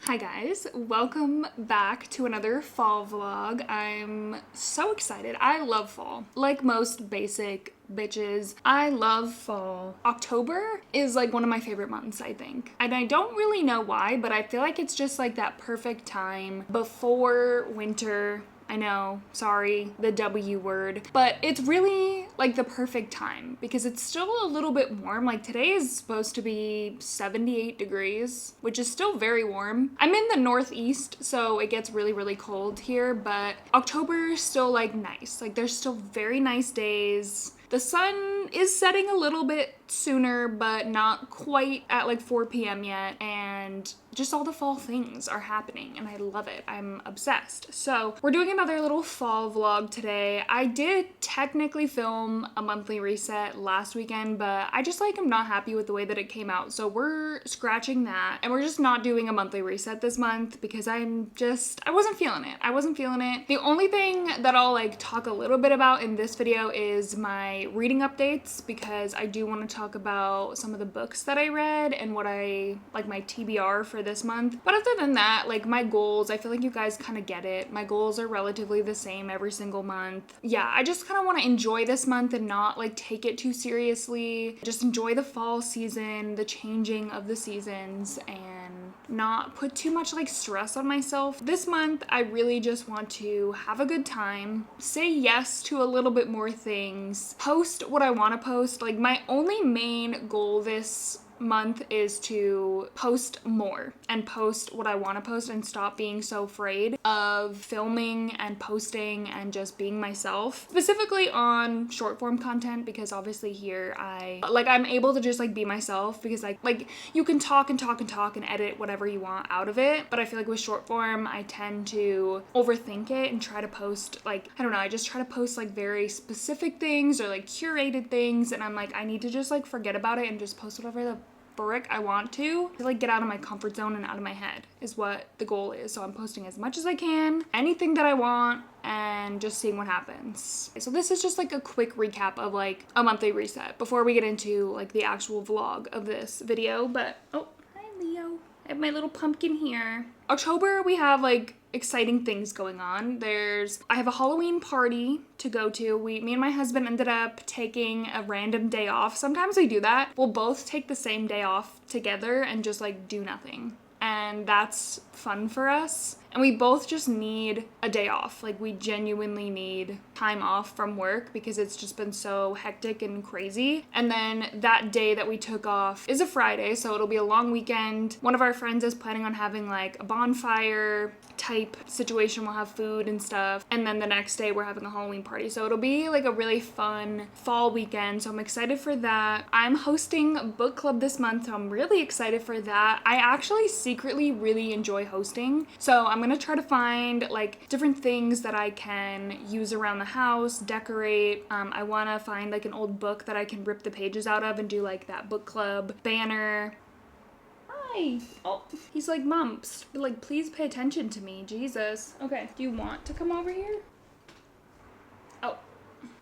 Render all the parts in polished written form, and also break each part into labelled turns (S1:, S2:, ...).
S1: Hi guys, welcome back to another fall vlog. I'm so excited. I love fall. Like most basic bitches, I love fall. October is like one of my favorite months, I think. And I don't really know why, but I feel like it's just like that perfect time before winter. I know, sorry, the W word, but it's really like the perfect time because it's still a little bit warm. Like today is supposed to be 78 degrees, which is still very warm. I'm in the Northeast, so it gets really, really cold here, but October is still like nice. Like there's still very nice days. The sun is setting a little bit sooner, but not quite at like 4 p.m. yet, and just all the fall things are happening, and I love it. I'm obsessed. So we're doing another little fall vlog today. I did technically film a monthly reset last weekend, but I just like am not happy with the way that it came out, so we're scratching that, and we're just not doing a monthly reset this month because I wasn't feeling it. The only thing that I'll like talk a little bit about in this video is my reading updates, because I do want to talk about some of the books that I read and what I like my TBR for this month. But other than that, like my goals, I feel like you guys kind of get it. My goals are relatively the same every single month. Yeah, I just kind of want to enjoy this month and not like take it too seriously. Just enjoy the fall season, the changing of the seasons, and not put too much like stress on myself. This month, I really just want to have a good time, say yes to a little bit more things, post what I want to post. Like my only main goal this month is to post more and post what I want to post and stop being so afraid of filming and posting and just being myself, specifically on short form content, because obviously here I'm able to just like be myself, because like you can talk and edit whatever you want out of it, but I feel like with short form I tend to overthink it and try to post like, I don't know, I just try to post like very specific things or like curated things, and I'm like, I need to just like forget about it and just post whatever the frick I want to like get out of my comfort zone and out of my head is what the goal is. So I'm posting as much as I can, anything that I want, and just seeing what happens. So this is just like a quick recap of like a monthly reset before we get into like the actual vlog of this video. But oh, hi Leo. I have my little pumpkin here. October, we have like exciting things going on. I have a Halloween party to go to. Me and my husband ended up taking a random day off. Sometimes we do that. We'll both take the same day off together and just like do nothing. And that's fun for us. And we both just need a day off. Like we genuinely need time off from work because it's just been so hectic and crazy. And then that day that we took off is a Friday, so it'll be a long weekend. One of our friends is planning on having like a bonfire type situation. We'll have food and stuff. And then the next day we're having a Halloween party. So it'll be like a really fun fall weekend. So I'm excited for that. I'm hosting book club this month, so I'm really excited for that. I actually secretly really enjoy hosting. So I'm gonna try to find like different things that I can use around the house, decorate. I wanna find like an old book that I can rip the pages out of and do like that book club banner. Hi. Oh, he's like, Mom, like, please pay attention to me. Jesus. Okay. Do you want to come over here? Oh,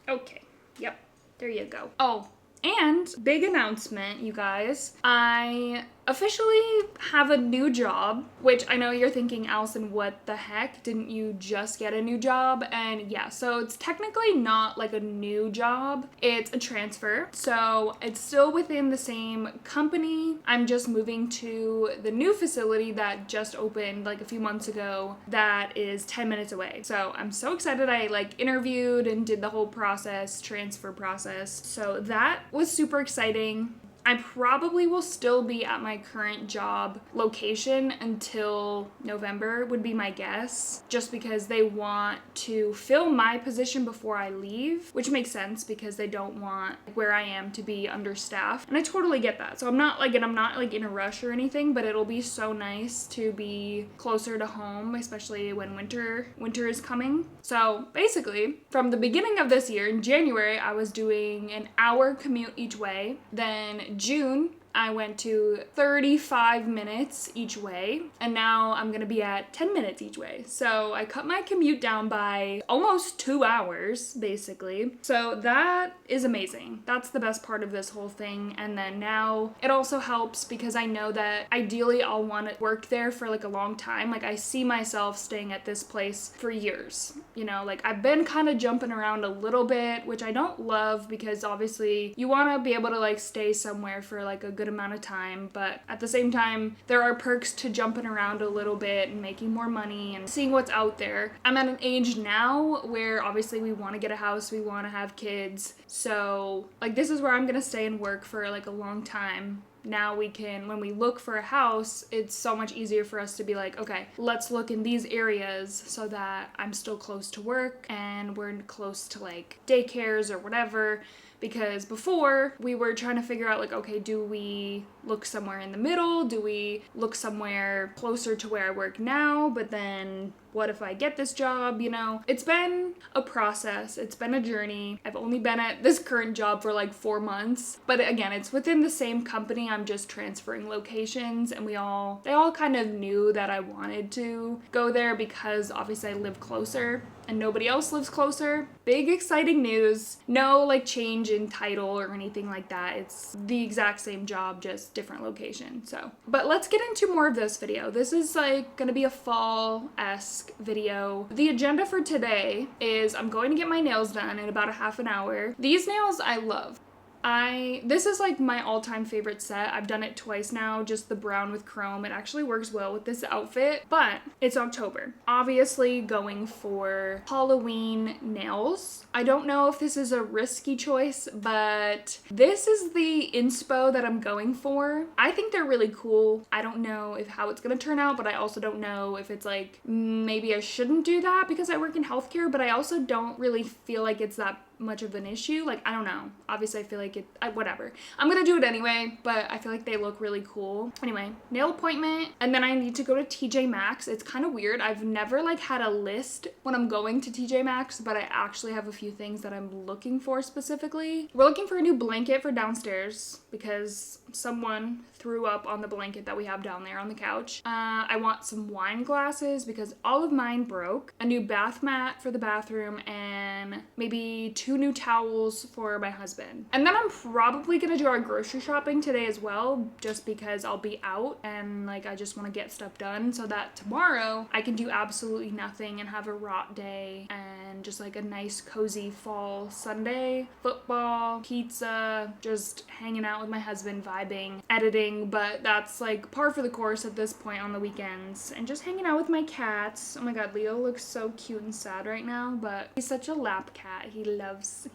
S1: okay. Yep. There you go. Oh, and big announcement, you guys. I officially have a new job, which I know you're thinking, Allison, what the heck? Didn't you just get a new job? And yeah, so it's technically not like a new job. It's a transfer. So it's still within the same company. I'm just moving to the new facility that just opened like a few months ago that is 10 minutes away. So I'm so excited. I like interviewed and did the whole transfer process. So that was super exciting. I probably will still be at my current job location until November would be my guess, just because they want to fill my position before I leave, which makes sense because they don't want where I am to be understaffed. And I totally get that. So I'm not like in a rush or anything, but it'll be so nice to be closer to home, especially when winter is coming. So basically, from the beginning of this year in January, I was doing an hour commute each way. Then June, I went to 35 minutes each way, and now I'm gonna be at 10 minutes each way. So I cut my commute down by almost 2 hours, basically. So that is amazing. That's the best part of this whole thing. And then now it also helps because I know that ideally I'll want to work there for like a long time. Like I see myself staying at this place for years. You know, like I've been kind of jumping around a little bit, which I don't love because obviously you want to be able to like stay somewhere for like a good amount of time. But at the same time, there are perks to jumping around a little bit and making more money and seeing what's out there. I'm at an age now where obviously we want to get a house, we want to have kids. So like this is where I'm going to stay and work for like a long time. Now we can, when we look for a house, it's so much easier for us to be like, okay, let's look in these areas so that I'm still close to work and we're close to like daycares or whatever. Because before we were trying to figure out like, okay, do we look somewhere in the middle? Do we look somewhere closer to where I work now? But then what if I get this job? You know, it's been a process. It's been a journey. I've only been at this current job for like 4 months. But again, it's within the same company. I'm just transferring locations, and they all kind of knew that I wanted to go there because obviously I live closer and nobody else lives closer. Big exciting news. No like change in title or anything like that. It's the exact same job, just different location. So, but let's get into more of this video. This is like gonna be a fall-esque video. The agenda for today is I'm going to get my nails done in about a half an hour. These nails I love. This is like my all-time favorite set. I've done it twice now, just the brown with chrome. It actually works well with this outfit, but it's October. Obviously going for Halloween nails. I don't know if this is a risky choice, but this is the inspo that I'm going for. I think they're really cool. I don't know how it's gonna turn out, but I also don't know if it's like, maybe I shouldn't do that because I work in healthcare, but I also don't really feel like it's that much of an issue. Like, I don't know. Obviously, I feel like whatever. I'm gonna do it anyway, but I feel like they look really cool. Anyway, nail appointment, and then I need to go to TJ Maxx. It's kind of weird. I've never like had a list when I'm going to TJ Maxx, but I actually have a few things that I'm looking for specifically. We're looking for a new blanket for downstairs because someone threw up on the blanket that we have down there on the couch. I want some wine glasses because all of mine broke. A new bath mat for the bathroom, and maybe 2 new towels for my husband. And then I'm probably gonna do our grocery shopping today as well, just because I'll be out and like I just want to get stuff done so that tomorrow I can do absolutely nothing and have a rot day and just like a nice cozy fall Sunday. Football, pizza, just hanging out with my husband, vibing, editing, but that's like par for the course at this point on the weekends, and just hanging out with my cats. Oh my god, Leo looks so cute and sad right now, but he's such a lap cat. He loves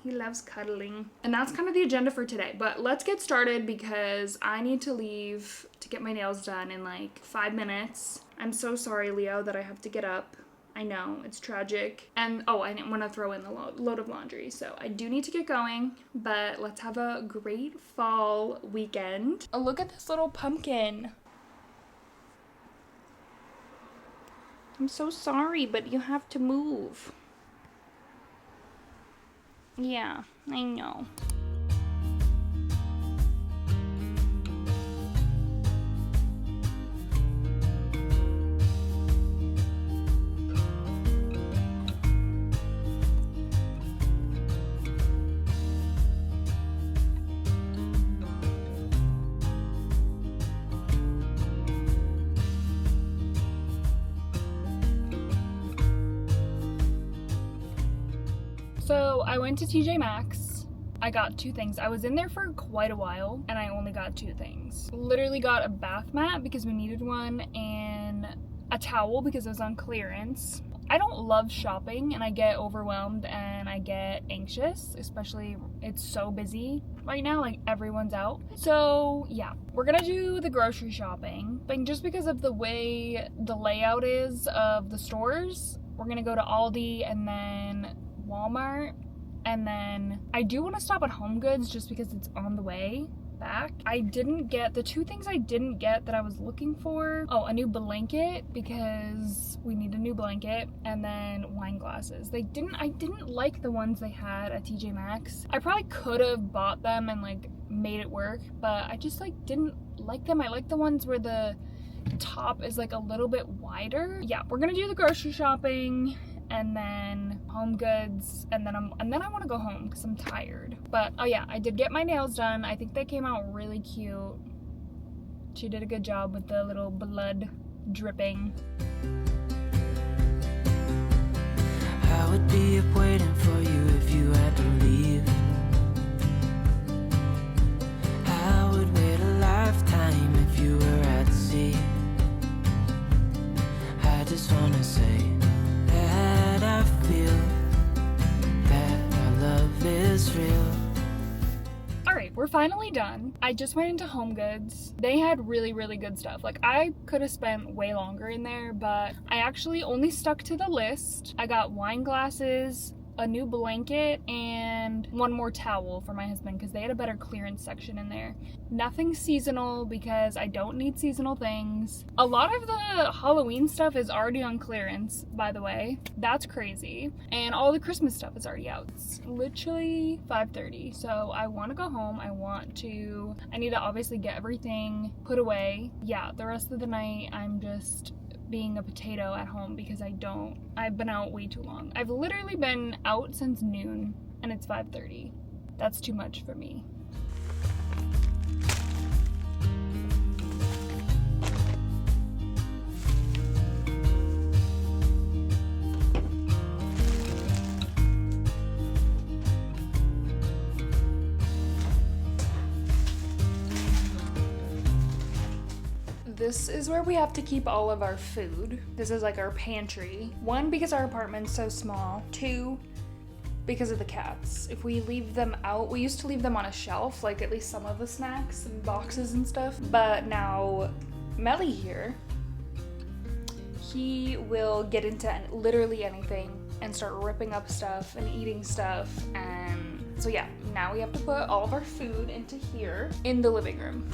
S1: cuddling. And that's kind of the agenda for today. But let's get started because I need to leave to get my nails done in like 5 minutes. I'm so sorry, Leo, that I have to get up. I know, it's tragic. And oh, I didn't want to throw in the load of laundry, so I do need to get going, but let's have a great fall weekend. Oh, look at this little pumpkin. I'm so sorry, but you have to move. Yeah, I know. So I went to TJ Maxx. I got 2 things. I was in there for quite a while and I only got 2 things. Literally got a bath mat because we needed one and a towel because it was on clearance. I don't love shopping and I get overwhelmed and I get anxious, especially it's so busy right now, like everyone's out. So yeah, we're gonna do the grocery shopping, but just because of the way the layout is of the stores, we're gonna go to Aldi and then Walmart, and then I do want to stop at Home Goods just because it's on the way, back. I didn't get the two things I didn't get that I was looking for. Oh, a new blanket because we need a new blanket, and then wine glasses. I didn't like the ones they had at TJ Maxx. I probably could have bought them and like made it work, but I just like didn't like them. I like the ones where the top is like a little bit wider. Yeah, we're gonna do the grocery shopping and then home goods, and then I want to go home because I'm tired. But oh yeah, I did get my nails done. I think they came out really cute. She did a good job with the little blood dripping.
S2: I would be up waiting for you if you had to leave. I would wait a lifetime if you were at sea. I just wanna say that I feel that our love is real.
S1: Alright, we're finally done. I just went into Home Goods. They had really, really good stuff. Like, I could have spent way longer in there, but I actually only stuck to the list. I got wine glasses, a new blanket, and one more towel for my husband because they had a better clearance section in there. Nothing seasonal because I don't need seasonal things. A lot of the Halloween stuff is already on clearance, by the way. That's crazy. And all the Christmas stuff is already out. It's literally 5:30, so I want to go home. I need to obviously get everything put away. Yeah, the rest of the night I'm just being a potato at home because I've been out way too long. I've literally been out since noon and it's 5:30. That's too much for me. This is where we have to keep all of our food. This is like our pantry. 1, because our apartment's so small. 2, because of the cats. If we leave them out, we used to leave them on a shelf, like at least some of the snacks and boxes and stuff. But now, Melly here, he will get into literally anything and start ripping up stuff and eating stuff. And so yeah, now we have to put all of our food into here in the living room.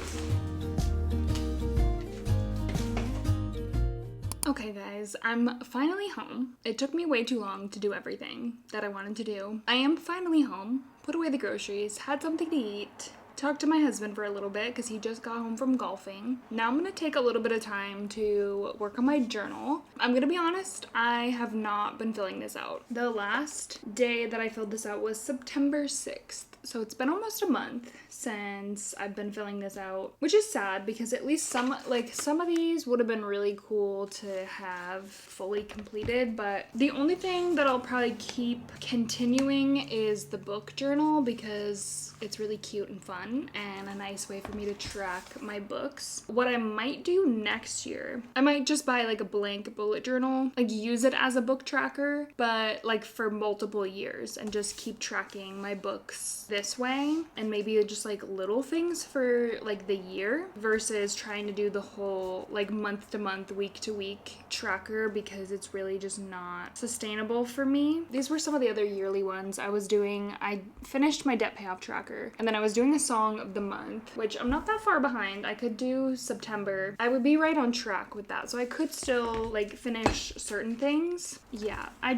S1: Okay guys, I'm finally home. It took me way too long to do everything that I wanted to do. I am finally home, put away the groceries, had something to eat, talked to my husband for a little bit because he just got home from golfing. Now I'm gonna take a little bit of time to work on my journal. I'm gonna be honest, I have not been filling this out. The last day that I filled this out was September 6th. So it's been almost a month since I've been filling this out, which is sad because at least some of these would have been really cool to have fully completed, but the only thing that I'll probably keep continuing is the book journal because it's really cute and fun and a nice way for me to track my books. What I might do next year, I might just buy like a blank bullet journal, like use it as a book tracker, but like for multiple years and just keep tracking my books this way, and maybe just like little things for like the year versus trying to do the whole like month to month, week to week tracker because it's really just not sustainable for me. These were some of the other yearly ones I was doing. I finished my debt payoff tracker and then I was doing a song of the month, which I'm not that far behind. I could do September. I would be right on track with that, so I could still like finish certain things. Yeah, I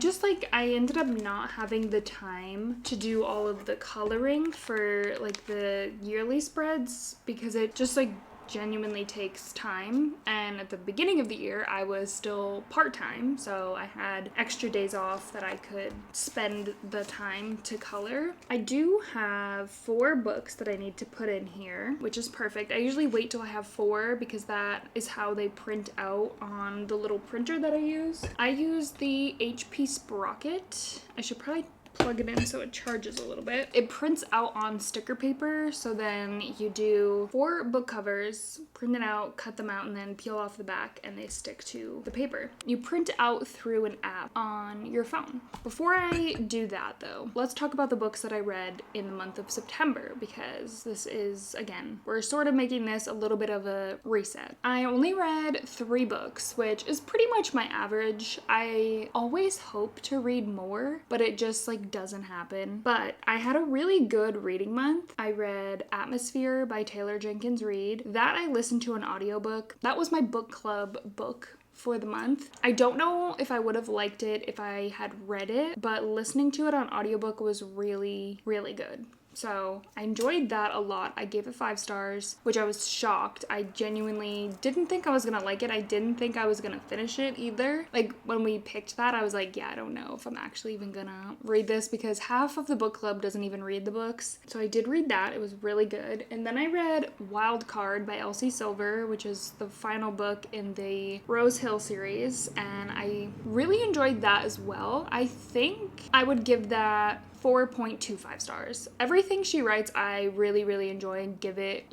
S1: ended up not having the time to do all of the coloring for like the yearly spreads because it just like genuinely takes time, and at the beginning of the year I was still part-time, so I had extra days off that I could spend the time to color. I do have 4 books that I need to put in here, which is perfect. I usually wait till I have 4 because that is how they print out on the little printer that I use. I use the HP Sprocket. I should probably plug it in so it charges a little bit. It prints out on sticker paper, so then you do 4 book covers, print it out, cut them out, and then peel off the back and they stick to the paper. You print out through an app on your phone. Before I do that though, let's talk about the books that I read in the month of September because this is, again, we're sort of making this a little bit of a reset. I only read 3 books, which is pretty much my average. I always hope to read more, but it just like magic doesn't happen. But I had a really good reading month. I read Atmosphere by Taylor Jenkins Reid. That I listened to an audiobook. That was my book club book for the month. I don't know if I would have liked it if I had read it, but listening to it on audiobook was really, really good. So I enjoyed that a lot. I gave it 5 stars, which I was shocked. I genuinely didn't think I was gonna like it. I didn't think I was gonna finish it either. Like when we picked that, I was like, yeah, I don't know if I'm actually even gonna read this because half of the book club doesn't even read the books. So I did read that. It was really good. And then I read Wild Card by Elsie Silver, which is the final book in the Rose Hill series. And I really enjoyed that as well. I think I would give that 4.25 stars. Everything she writes, I really, really enjoy and give it,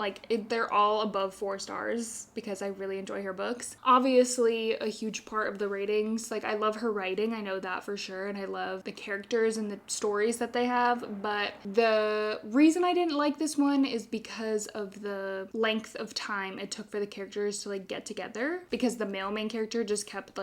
S1: they're all above 4 stars because I really enjoy her books. Obviously, a huge part of the ratings, I love her writing, I know that for sure, and I love the characters and the stories that they have, but the reason I didn't like this one is because of the length of time it took for the characters to, get together, because the male main character just kept,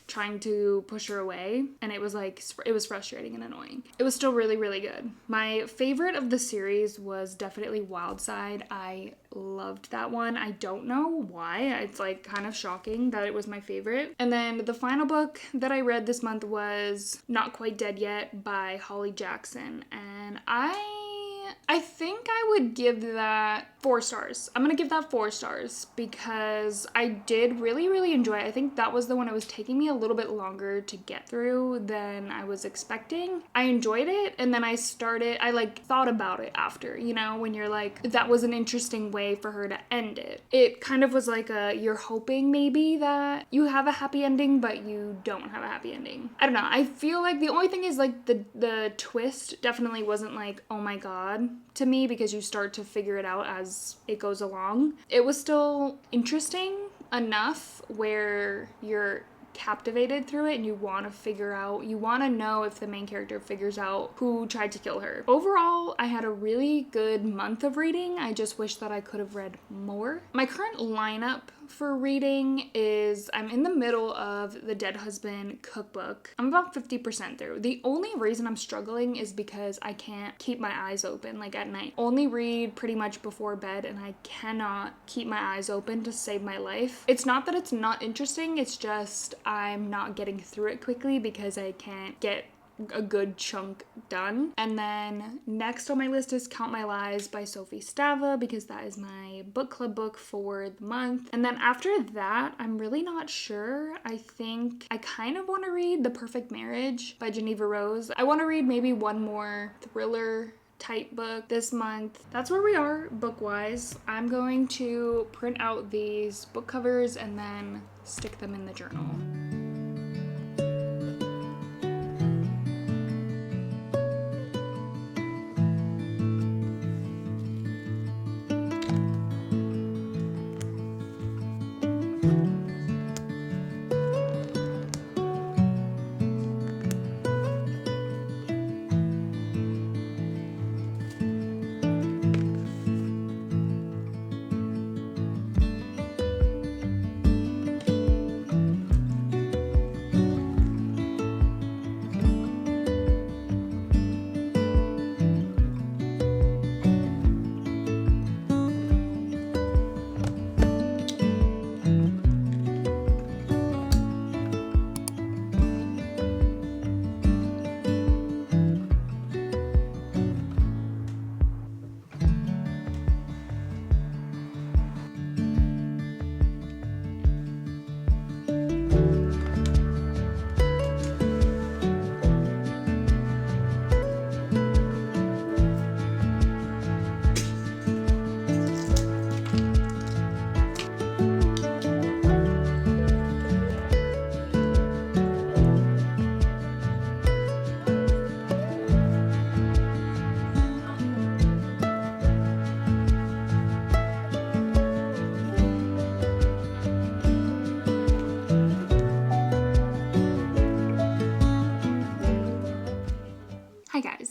S1: trying to push her away, and it was frustrating and annoying. It was still really, really good. My favorite of the series was definitely Wild Side. I loved that one. I don't know why. It's kind of shocking that it was my favorite. And then the final book that I read this month was Not Quite Dead Yet by Holly Jackson, and I think I would give that 4 stars. I'm gonna give that 4 stars because I did really, really enjoy it. I think that was the one that was taking me a little bit longer to get through than I was expecting. I enjoyed it, and then I thought about it after, when you're that was an interesting way for her to end it. It kind of was you're hoping maybe that you have a happy ending, but you don't have a happy ending. I don't know. I feel the only thing is the twist definitely wasn't oh my god to me, because you start to figure it out as it goes along. It was still interesting enough where you're captivated through it and you want to know if the main character figures out who tried to kill her. Overall, I had a really good month of reading. I just wish that I could have read more. My current lineup for reading is I'm in the middle of the Dead Husband cookbook. I'm about 50% through. The only reason I'm struggling is because I can't keep my eyes open at night. Only read pretty much before bed, and I cannot keep my eyes open to save my life. It's not that it's not interesting, it's just I'm not getting through it quickly because I can't get a good chunk done. And then next on my list is Count My Lies by Sophie Stava, because that is my book club book for the month. And then after that, I'm really not sure. I think I kind of want to read The Perfect Marriage by Geneva Rose. I want to read maybe one more thriller type book this month. That's where we are book wise. I'm going to print out these book covers and then stick them in the journal.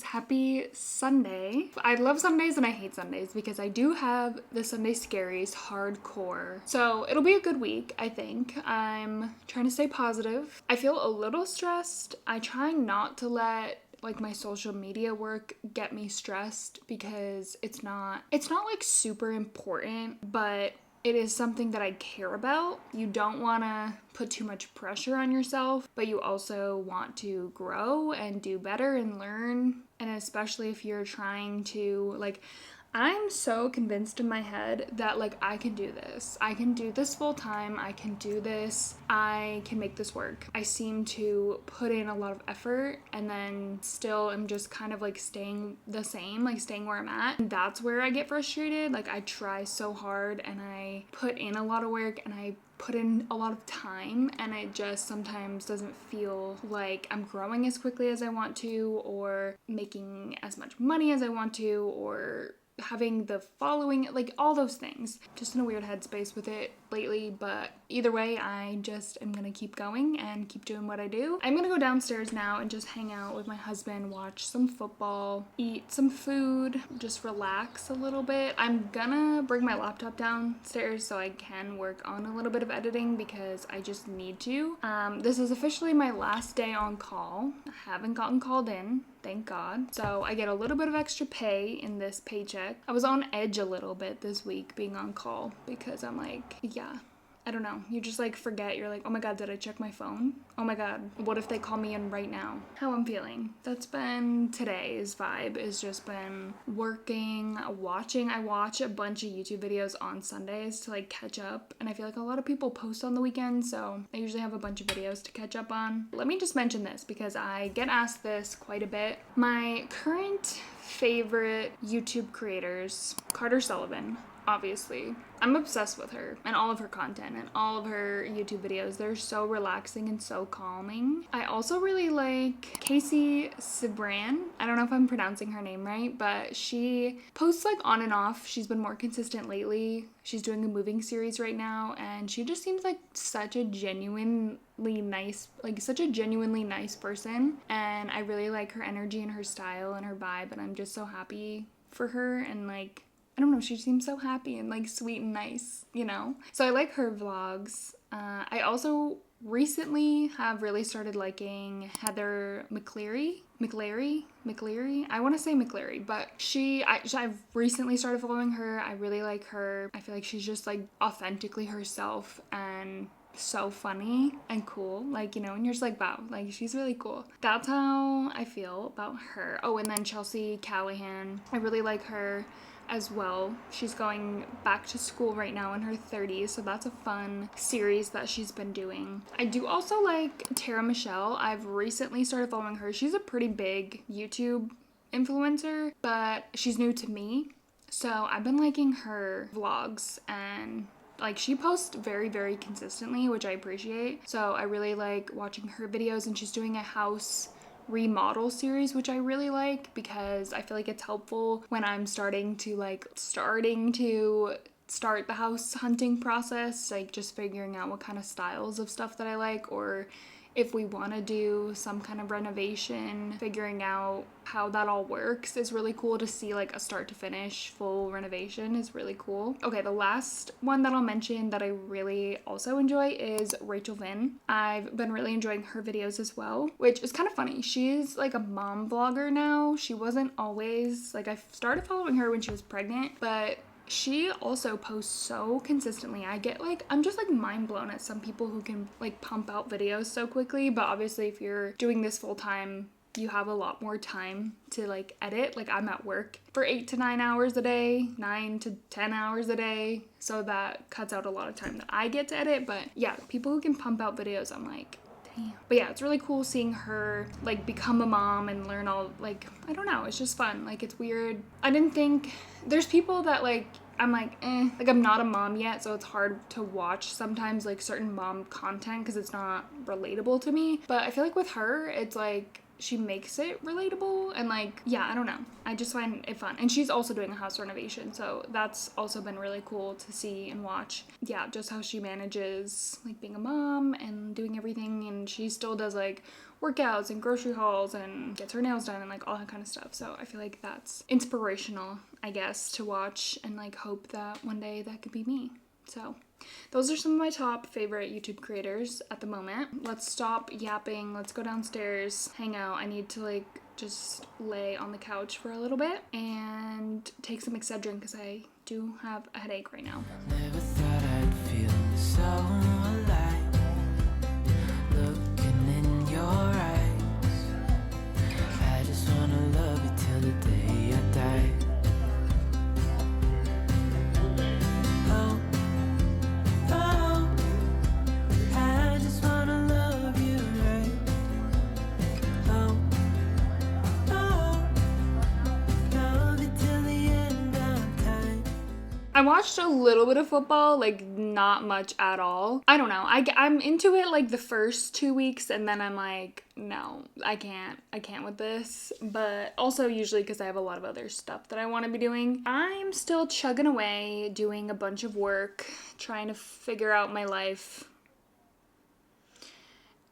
S1: Happy Sunday. I love Sundays and I hate Sundays because I do have the Sunday Scaries hardcore. So it'll be a good week, I think. I'm trying to stay positive. I feel a little stressed. I try not to let like my social media work get me stressed because it's not like super important, but it is something that I care about. You don't want to put too much pressure on yourself, but you also want to grow and do better and learn. And especially if you're trying to, like, I'm so convinced in my head that, like, I can do this. I can do this full time. I can do this. I can make this work. I seem to put in a lot of effort and then still am just kind of like staying the same, like staying where I'm at. And that's where I get frustrated. Like, I try so hard and I put in a lot of work and I put in a lot of time, and it just sometimes doesn't feel like I'm growing as quickly as I want to, or making as much money as I want to, or having the following, like all those things. Just in a weird headspace with it lately, but either way, I just am gonna keep going and keep doing what I do. I'm gonna go downstairs now and just hang out with my husband, watch some football, eat some food, just relax a little bit. I'm gonna bring my laptop downstairs so I can work on a little bit of editing because I just need to. This is officially my last day on call. I haven't gotten called in, thank God. So I get a little bit of extra pay in this paycheck. I was on edge a little bit this week being on call because I'm like, yeah, I don't know. You just like forget. You're like, oh my God, did I check my phone? Oh my God, what if they call me in right now? How I'm feeling. That's been today's vibe, is just been working, watching. I watch a bunch of YouTube videos on Sundays to like catch up. And I feel like a lot of people post on the weekend, so I usually have a bunch of videos to catch up on. Let me just mention this because I get asked this quite a bit. My current favorite YouTube creators, Carter Sullivan, obviously. I'm obsessed with her and all of her content and all of her YouTube videos. They're so relaxing and so calming. I also really like Casey Cibran. I don't know if I'm pronouncing her name right, but she posts like on and off. She's been more consistent lately. She's doing a moving series right now, and she just seems like such a genuinely nice person. And I really like her energy and her style and her vibe, and I'm just so happy for her. And like, I don't know, she seems so happy and like sweet and nice, you know? So I like her vlogs. I also recently have really started liking Heather McCleary. I want to say McCleary, but I've recently started following her. I really like her. I feel like she's just like authentically herself and so funny and cool, like, you know, and you're just like, wow, like she's really cool. That's how I feel about her. Oh, and then Chelsea Callahan, I really like her as well. She's going back to school right now in her 30s, so that's a fun series that she's been doing. I do also like Tara Michelle. I've recently started following her. She's a pretty big YouTube influencer, but she's new to me, so I've been liking her vlogs, and like she posts very, very consistently, which I appreciate. So I really like watching her videos, and she's doing a house remodel series, which I really like because I feel like it's helpful when I'm starting to start the house hunting process, like just figuring out what kind of styles of stuff that I like, or if we want to do some kind of renovation, figuring out how that all works is really cool to see. Like a start to finish full renovation is really cool. Okay, the last one that I'll mention that I really also enjoy is Rachel Vin. I've been really enjoying her videos as well, which is kind of funny. She's like a mom vlogger now. She wasn't always, like, I started following her when she was pregnant, but she also posts so consistently. I'm just like mind blown at some people who can like pump out videos so quickly. But obviously if you're doing this full time, you have a lot more time to like edit. Like I'm at work for 8 to 9 hours a day, 9 to 10 hours a day. So that cuts out a lot of time that I get to edit. But yeah, people who can pump out videos, I'm like, damn. But yeah, it's really cool seeing her like become a mom and learn all, like, I don't know, it's just fun. Like it's weird. I didn't think, there's people that like, I'm like, like I'm not a mom yet, so it's hard to watch sometimes like certain mom content because it's not relatable to me. But I feel like with her, it's like she makes it relatable, and like, yeah, I don't know, I just find it fun. And she's also doing a house renovation, so that's also been really cool to see and watch. Yeah, just how she manages like being a mom and doing everything, and she still does like workouts and grocery hauls and gets her nails done and like all that kind of stuff. So I feel like that's inspirational, I guess, to watch, and like hope that one day that could be me. So those are some of my top favorite YouTube creators at the moment. Let's stop yapping. Let's go downstairs, hang out. I need to like just lay on the couch for a little bit and take some Excedrin because I do have a headache right now.
S2: Never thought I'd feel so alive, looking in your eyes. I just wanna love you till the day I die. Oh, oh, I just wanna love you right. Oh, oh, love you till the end of time.
S1: I watched a little bit of football, like not much at all. I don't know. I'm into it like the first 2 weeks and then I'm like, no, I can't with this. But also usually because I have a lot of other stuff that I want to be doing. I'm still chugging away, doing a bunch of work, trying to figure out my life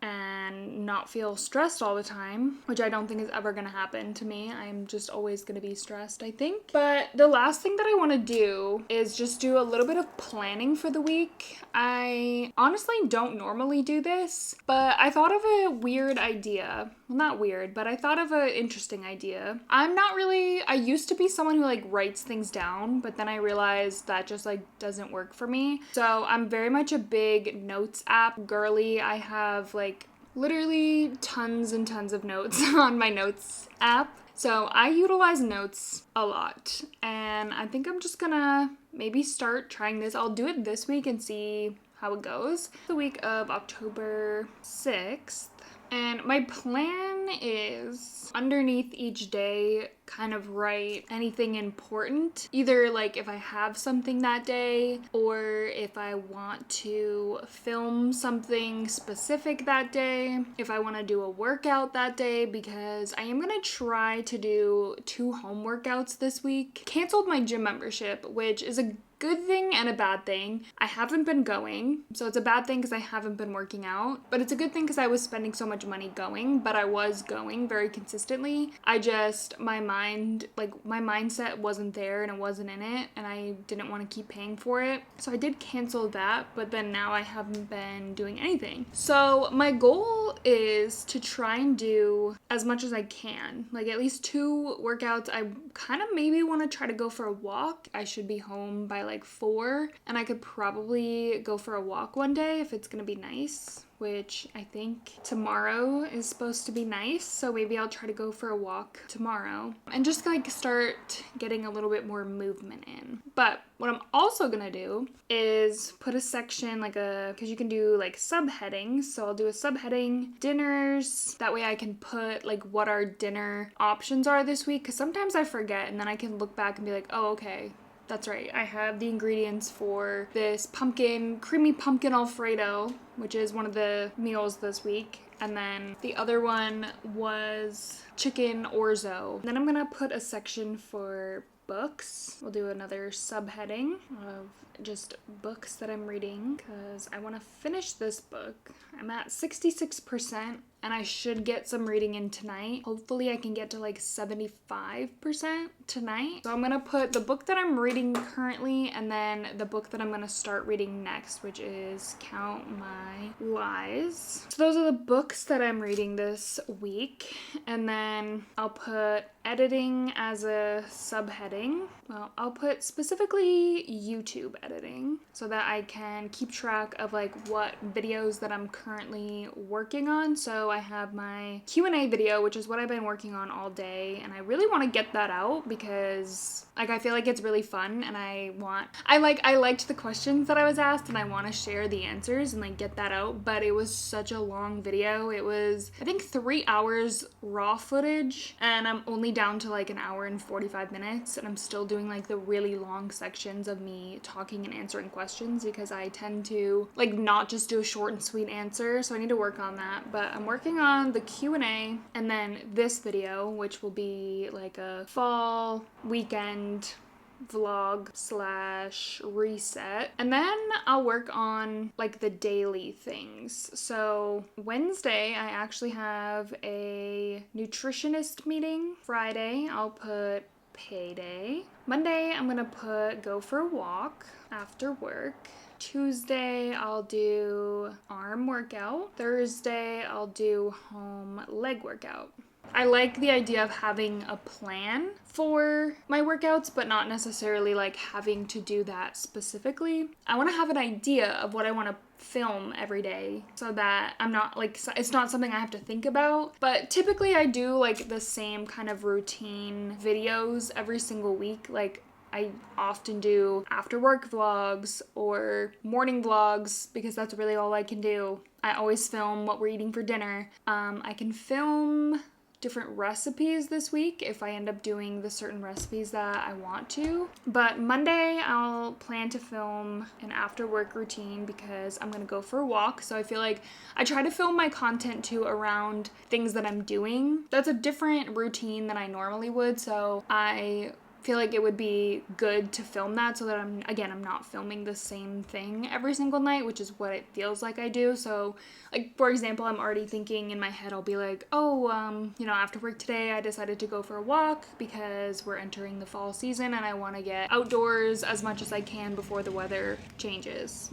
S1: and not feel stressed all the time, which I don't think is ever gonna happen to me. I'm just always gonna be stressed, I think. But the last thing that I want to do is just do a little bit of planning for the week. I honestly don't normally do this, but I thought of a weird idea. Well, not weird, but I thought of an interesting idea. I used to be someone who like writes things down, but then I realized that just like doesn't work for me. So I'm very much a big notes app girly. I have like literally tons and tons of notes on my notes app. So I utilize notes a lot and I think I'm just gonna maybe start trying this. I'll do it this week and see how it goes. The week of October 6th. And my plan is underneath each day, kind of write anything important. Either like if I have something that day or if I want to film something specific that day, if I want to do a workout that day, because I am going to try to do 2 home workouts this week. Canceled my gym membership, which is a good thing and a bad thing. I haven't been going, so it's a bad thing because I haven't been working out, but it's a good thing because I was spending so much money going, but I was going very consistently. My mindset wasn't there and it wasn't in it, and I didn't want to keep paying for it. So I did cancel that, but then now I haven't been doing anything. So my goal is to try and do as much as I can, like at least 2 workouts. I kind of maybe want to try to go for a walk. I should be home by like 4, and I could probably go for a walk one day if it's gonna be nice, which I think tomorrow is supposed to be nice, so maybe I'll try to go for a walk tomorrow and just like start getting a little bit more movement in. But what I'm also gonna do is put a section because you can do like subheadings, so I'll do a subheading dinners. That way I can put like what our dinner options are this week, because sometimes I forget and then I can look back and be like, oh, okay, that's right, I have the ingredients for this creamy pumpkin Alfredo, which is one of the meals this week. And then the other one was chicken orzo. Then I'm gonna put a section for books. We'll do another subheading of just books that I'm reading because I want to finish this book. I'm at 66% and I should get some reading in tonight. Hopefully I can get to like 75% tonight. So I'm going to put the book that I'm reading currently and then the book that I'm going to start reading next, which is Count My Lies. So those are the books that I'm reading this week. And then I'll put editing as a subheading. Well, I'll put specifically YouTube editing so that I can keep track of like what videos that I'm currently working on. So I have my Q&A video, which is what I've been working on all day, and I really want to get that out because like I feel like it's really fun and I liked the questions that I was asked and I want to share the answers and like get that out, but it was such a long video. It was I think 3 hours raw footage and I'm only down to like an hour and 45 minutes and I'm still doing like the really long sections of me talking and answering questions because I tend to like not just do a short and sweet answer, so I need to work on that. But I'm working on the Q&A and then this video, which will be like a fall weekend vlog / reset, and then I'll work on like the daily things. So Wednesday I actually have a nutritionist meeting. Friday I'll put payday. Monday I'm gonna put go for a walk after work. Tuesday, I'll do arm workout. Thursday, I'll do home leg workout. I like the idea of having a plan for my workouts, but not necessarily like having to do that specifically. I want to have an idea of what I want to film every day so that I'm not like, it's not something I have to think about. But typically I do like the same kind of routine videos every single week. Like I often do after work vlogs or morning vlogs because that's really all I can do. I always film what we're eating for dinner. I can film different recipes this week if I end up doing the certain recipes that I want to. But Monday I'll plan to film an after work routine because I'm gonna go for a walk. So I feel like I try to film my content too around things that I'm doing. That's a different routine than I normally would. So I feel like it would be good to film that so that I'm not filming the same thing every single night, which is what it feels like I do. So like, for example, I'm already thinking in my head, I'll be like, after work today, I decided to go for a walk because we're entering the fall season and I want to get outdoors as much as I can before the weather changes,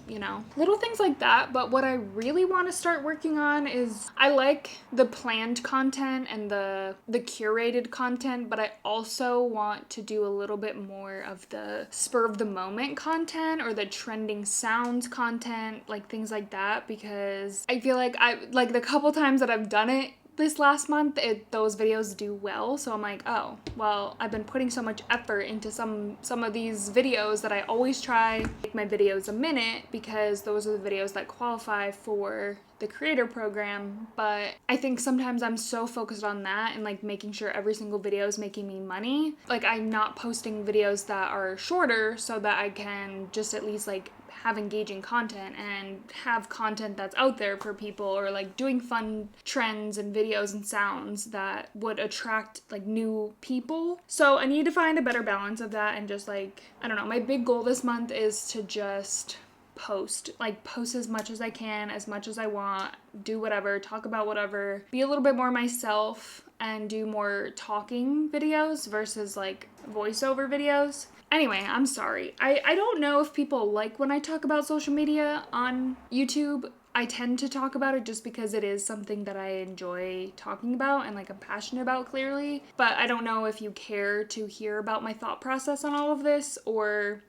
S1: little things like that. But what I really want to start working on is I like the planned content and the curated content, but I also want to do a little bit more of the spur of the moment content or the trending sounds content, like things like that, because I feel like the couple times that I've done it this last month, those videos do well. So I'm like, oh, well, I've been putting so much effort into some of these videos that I always try to make my videos a minute because those are the videos that qualify for the creator program. But I think sometimes I'm so focused on that and like making sure every single video is making me money. Like I'm not posting videos that are shorter so that I can just at least like have engaging content and have content that's out there for people, or like doing fun trends and videos and sounds that would attract like new people. So I need to find a better balance of that and just like, I don't know, my big goal this month is to just post as much as I can, as much as I want, do whatever, talk about whatever, be a little bit more myself and do more talking videos versus like voiceover videos. Anyway, I'm sorry. I don't know if people like when I talk about social media on YouTube. I tend to talk about it just because it is something that I enjoy talking about and like I'm passionate about, clearly. But I don't know if you care to hear about my thought process on all of this or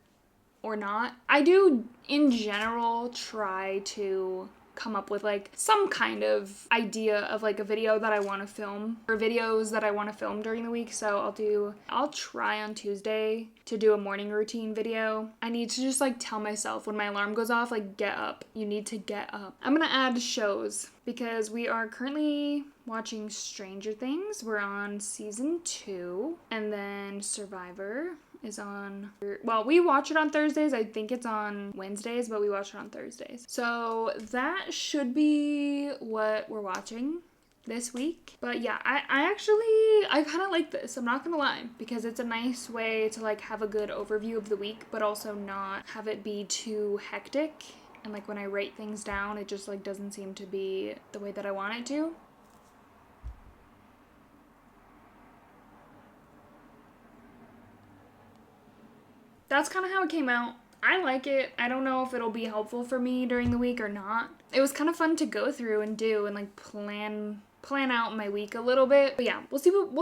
S1: not. I do in general try to come up with like some kind of idea of like a video that I want to film or videos that I want to film during the week. So I'll try on Tuesday to do a morning routine video. I need to just like tell myself when my alarm goes off, like, get up. You need to get up. I'm gonna add shows because we are currently watching Stranger Things. We're on season 2, and then Survivor is on, well, we watch it on Thursdays. I think it's on Wednesdays, but we watch it on Thursdays. So that should be what we're watching this week. But yeah, I kind of like this, I'm not gonna lie, because it's a nice way to like have a good overview of the week, but also not have it be too hectic. And like when I write things down, it just like doesn't seem to be the way that I want it to. That's kind of how it came out. I like it. I don't know if it'll be helpful for me during the week or not. It was kind of fun to go through and do and like plan out my week a little bit. But yeah, we'll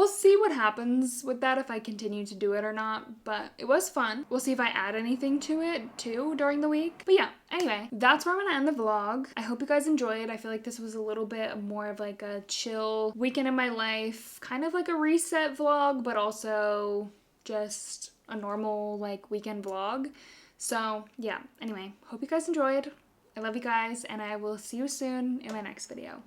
S1: see what happens with that, if I continue to do it or not. But it was fun. We'll see if I add anything to it too during the week. But yeah, anyway, that's where I'm gonna end the vlog. I hope you guys enjoyed. I feel like this was a little bit more of like a chill weekend in my life, kind of like a reset vlog, but also just a normal like weekend vlog. So yeah, anyway, hope you guys enjoyed. I love you guys, and I will see you soon in my next video.